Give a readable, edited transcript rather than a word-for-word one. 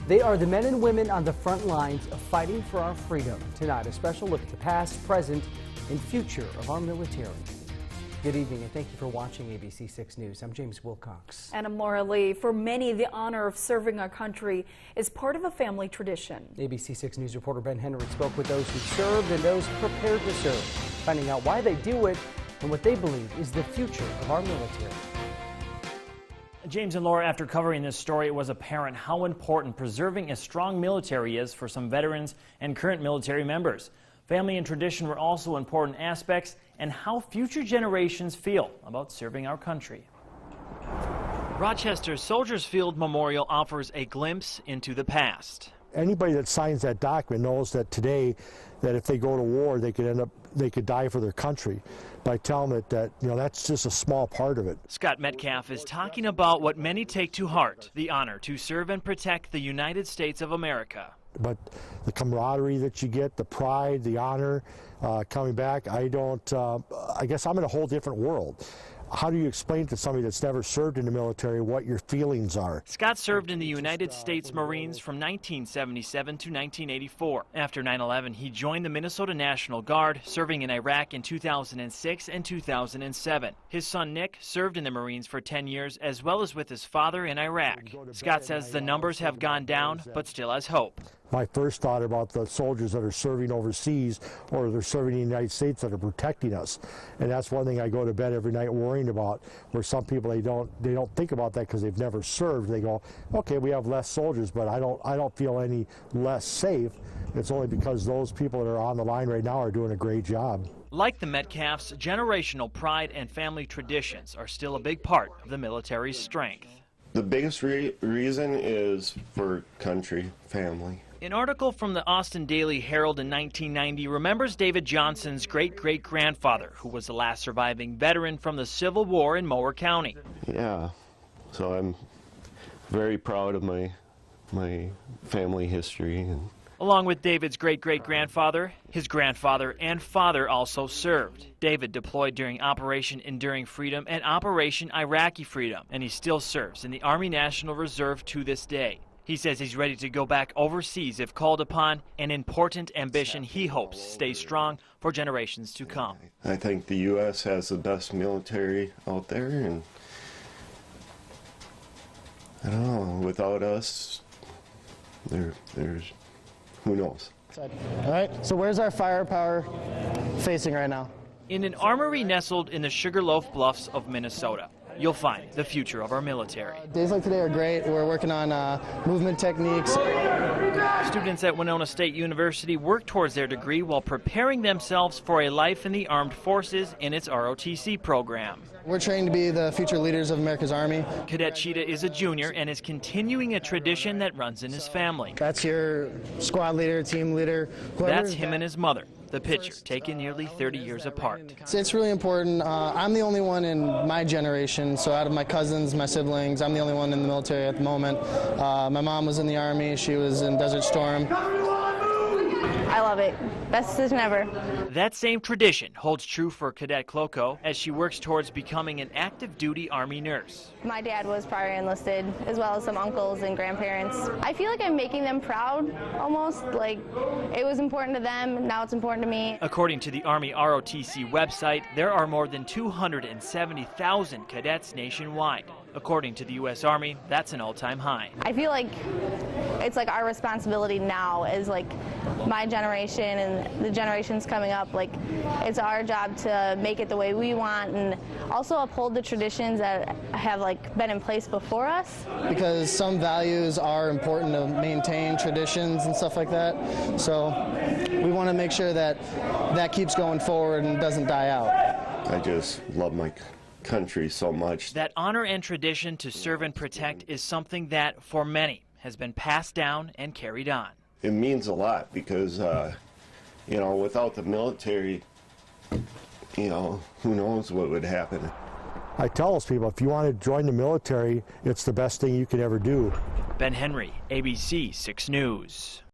They are the men and women on the front lines of fighting for our freedom. Tonight, a special look at the past, present, and future of our military. Good evening and thank you for watching ABC 6 News. I'm James Wilcox. And I'm Laura Lee. For many, the honor of serving our country is part of a family tradition. ABC 6 News reporter Ben Henry spoke with those who served and those prepared to serve, finding out why they do it and what they believe is the future of our military. James and Laura, after covering this story, it was apparent how important preserving a strong military is for some veterans and current military members. Family and tradition were also important aspects, and how future generations feel about serving our country. Rochester's Soldiers Field Memorial offers a glimpse into the past. Anybody that signs that document knows that today, that if they go to war, they could die for their country. By telling it that, that's just a small part of it. Scott Metcalf is talking about what many take to heart, the honor to serve and protect the United States of America. But the camaraderie that you get, the pride, the honor, coming back, I guess I'm in a whole different world. How do you explain to somebody that's never served in the military what your feelings are? Scott served in the United States Marines from 1977 to 1984. After 9/11, he joined the Minnesota National Guard, serving in Iraq in 2006 and 2007. His son Nick served in the Marines for 10 years, as well as with his father in Iraq. Scott says the numbers have gone down, but still has hope. My first thought about the soldiers that are serving overseas or they're serving in the United States that are protecting us. And that's one thing I go to bed every night worrying about, where some people, they don't think about that because they've never served. They go, okay, we have less soldiers, but I don't feel any less safe. It's only because those people that are on the line right now are doing a great job. Like the Metcalfs, generational pride and family traditions are still a big part of the military's strength. The biggest reason is for country, family. An article from the Austin Daily Herald in 1990 remembers David Johnson's great-great-grandfather, who was the last surviving veteran from the Civil War in Mower County. Yeah, so I'm very proud of my family history. Along with David's great-great-grandfather, his grandfather and father also served. David deployed during Operation Enduring Freedom and Operation Iraqi Freedom, and he still serves in the Army National Reserve to this day. He says he's ready to go back overseas if called upon, an important ambition he hopes stays strong for generations to come. I think the U.S. has the best military out there, and I don't know, without us, there's who knows. All right, so where's our firepower facing right now? In an armory nestled in the Sugarloaf Bluffs of Minnesota, you'll find the future of our military. Days like today are great. We're working on movement techniques. Students at Winona State University work towards their degree while preparing themselves for a life in the armed forces in its ROTC program. We're trained to be the future leaders of America's Army. Cadet Cheetah is a junior and is continuing a tradition that runs in his family. That's your squad leader, team leader. That's him and his mother, the pitcher, taken nearly 30 years apart. It's really important. I'm the only one in my generation, so out of my cousins, my siblings, I'm the only one in the military at the moment. My mom was in the Army. She was in Desert Storm. I love it. Best decision ever. That same tradition holds true for Cadet Cloco as she works towards becoming an active duty Army nurse. My dad was prior enlisted, as well as some uncles and grandparents. I feel like I'm making them proud, almost. Like, it was important to them, now it's important to me. According to the Army ROTC website, there are more than 270,000 cadets nationwide. According to the U.S. Army, that's an all-time high. I feel like it's like our responsibility now as like my generation and the generations coming up. Like, it's our job to make it the way we want and also uphold the traditions that have like been in place before us. Because some values are important to maintain, traditions and stuff like that. So we want to make sure that that keeps going forward and doesn't die out. I just love my country so much. That honor and tradition to serve and protect is something that, for many, has been passed down and carried on. It means a lot because, without the military, who knows what would happen. I tell those people, if you want to join the military, it's the best thing you could ever do. Ben Henry, ABC 6 News.